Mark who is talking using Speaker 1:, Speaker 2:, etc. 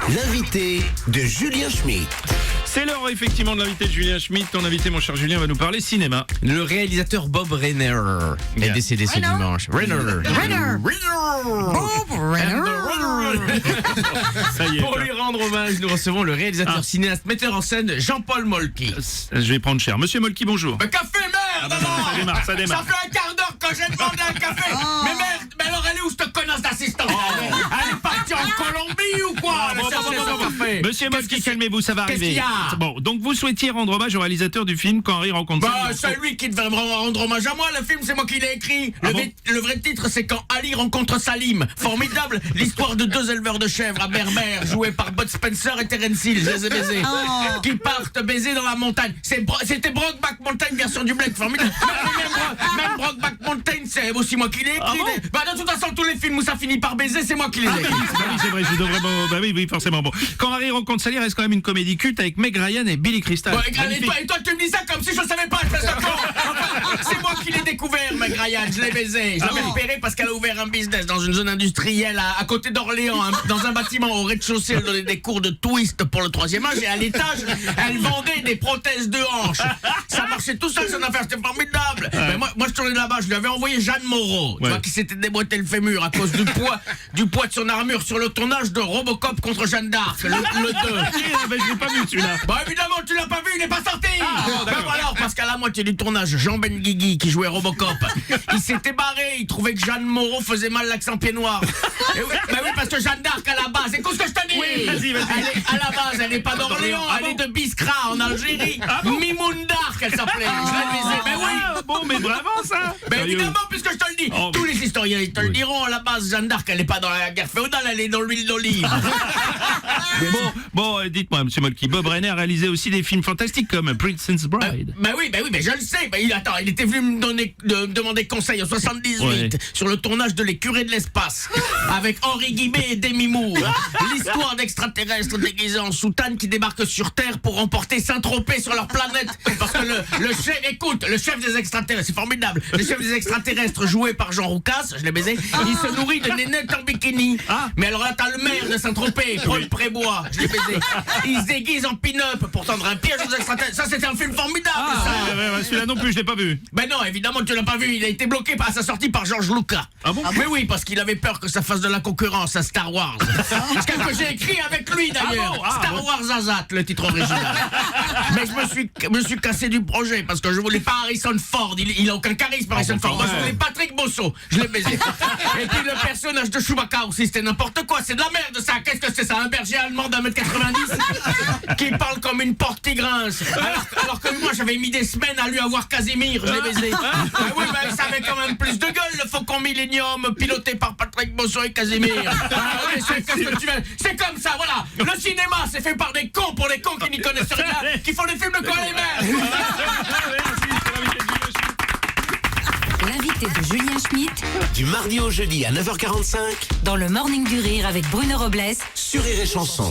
Speaker 1: L'invité de Julien Schmitt.
Speaker 2: C'est l'heure effectivement de l'invité de Julien Schmitt. Ton invité, mon cher Julien, va nous parler cinéma.
Speaker 3: Le réalisateur Bob Rainer est décédé ce dimanche. Rainer.
Speaker 4: Bob Rainer.
Speaker 2: Ça y est.
Speaker 3: Pour lui rendre hommage, nous recevons le réalisateur, cinéaste, metteur en scène Jean-Paul Moltke.
Speaker 2: Je vais prendre cher. Monsieur Moltke, bonjour.
Speaker 3: Mais café, merde alors
Speaker 2: Ça démarre.
Speaker 3: Ça fait un quart d'heure que j'ai demandé un café. Mais merde, mais alors elle est où cette connasse d'assistante? Elle est partie en Colombie ou quoi?
Speaker 2: Bon,
Speaker 3: Café.
Speaker 2: Monsieur Moltke, calmez-vous, ça va
Speaker 3: Qu'est-ce
Speaker 2: arriver.
Speaker 3: qu'il y a?
Speaker 2: Bon, donc vous souhaitiez rendre hommage au réalisateur du film Quand Harry rencontre
Speaker 3: Bah,
Speaker 2: Sally.
Speaker 3: c'est lui qui devrait me rendre hommage à moi. Le film, c'est moi qui l'ai écrit.
Speaker 2: Ah bon
Speaker 3: Le vrai titre, c'est Quand Ali rencontre Salim. Formidable. L'histoire de deux éleveurs de chèvres à Berbère, joués par Bud Spencer et Terence Hill. Je les ai baisés. Qui partent baiser dans la montagne. C'était Brokeback Mountain, version du Bled. Formidable. Même Brokeback Mountain, c'est aussi moi qui l'ai écrit. Bah, de toute façon, tous les films où ça finit par baiser, c'est moi qui les ai écrits.
Speaker 2: Bah oui, c'est vrai, je devrais. Bah oui, forcément. Bon. Quand Harry rencontre Sally reste quand même une comédie culte avec Meg Ryan et Billy Crystal.
Speaker 3: Bon,
Speaker 2: Magnifique.
Speaker 3: et toi, tu me dis ça comme si je savais pas, espèce de con. Enfin, c'est moi qui l'ai découvert, Meg Ryan, je l'ai baisé. Je l'avais repéré parce qu'elle a ouvert un business dans une zone industrielle à côté d'Orléans, dans un bâtiment au rez-de-chaussée. Elle donnait des cours de twist pour le 3e âge et à l'étage, elle vendait des prothèses de hanches. Ça marchait tout seul, son affaire, c'était formidable. Mais moi, je tournais là-bas, je lui avais envoyé Jeanne Moreau, tu vois, qui s'était déboîté le fémur à cause du poids de son armure sur le tournage de Robocop contre Jeanne d'Arc, le 2.
Speaker 2: Mais je l'ai pas vu celui-là.
Speaker 3: Bah évidemment, tu l'as pas vu, il est pas sorti.
Speaker 2: bon, d'accord.
Speaker 3: Alors, parce qu'à la moitié du tournage, Jean Benguigui, qui jouait Robocop, il s'était barré, il trouvait que Jeanne Moreau faisait mal l'accent pied noir. Et oui, bah oui, parce que Jeanne d'Arc, à la base, écoute ce que je te dis.
Speaker 2: Oui, vas-y.
Speaker 3: À la base, elle est pas d'Orléans, elle est de Biskra, en Algérie. Mimoun d'Arc, elle s'appelait. Je l'ai baisée, mais oui.
Speaker 2: Ah, bon, mais bravo ça.
Speaker 3: Mais
Speaker 2: Sérieux.
Speaker 3: évidemment, puisque je te le dis,
Speaker 2: Oh,
Speaker 3: tous les historiens ils te le diront, à la base, Jeanne d'Arc, elle est pas dans la guerre féodale, elle est dans l'huile d'olive.
Speaker 2: Bon, dites-moi, monsieur Moltke, Bob Rainer a réalisé aussi des films fantastiques comme Princess Bride.
Speaker 3: Bah oui, mais je le sais. Bah, il était venu me demander conseil en 78
Speaker 2: Ouais.
Speaker 3: sur le tournage de Les Curés de l'espace avec Henri Guibé et Demi Moore. L'histoire d'extraterrestres déguisés en soutane qui débarquent sur Terre pour remporter Saint-Tropez sur leur planète. Parce que le chef des extraterrestres, c'est formidable. Le chef des extraterrestres joué par Jean Roucas, je l'ai baisé, il se nourrit de nénettes en bikini. Mais alors là, t'as le maire de Saint-Tropez, Paul Prébois, je l'ai baisé. Il se déguise en pin-up pour tendre un piège aux extraterrestres. Ça, c'était un film formidable, ça.
Speaker 2: Ouais, celui-là non plus, je l'ai pas vu.
Speaker 3: Ben non, évidemment tu l'as pas vu, il a été bloqué à sa sortie par George Lucas.
Speaker 2: Ah bon?
Speaker 3: Mais oui, parce qu'il avait peur que ça fasse de la concurrence à Star Wars. Ce que j'ai écrit avec lui d'ailleurs. Star Wars Azat, le titre original. Mais je me suis cassé du projet parce que je voulais pas Harrison Ford, il a aucun charisme Harrison Ford. Moi je voulais Patrick Bosso, je l'ai baisé. Et puis le personnage de Chewbacca aussi, c'était n'importe quoi, c'est de la merde ça. Qu'est-ce que c'est ça, un berger allemand d'1m90 qui parle comme une porte qui grince. Alors que moi j'avais mis des semaines à lui avoir Casimir, je l'ai baisé. Oui, mais ça avait quand même plus de gueule, le Faucon Millenium piloté par Patrick Bosso et Casimir. Oui, c'est comme ça, voilà. Le cinéma c'est fait par des cons pour les cons qui n'y connaissent rien, qui font des films de quoi les mères.
Speaker 4: L'invité de Julien Schmitt
Speaker 1: Du mardi au jeudi à 9h45
Speaker 4: dans le Morning du Rire avec Bruno Robles
Speaker 1: sur Rire et Chanson.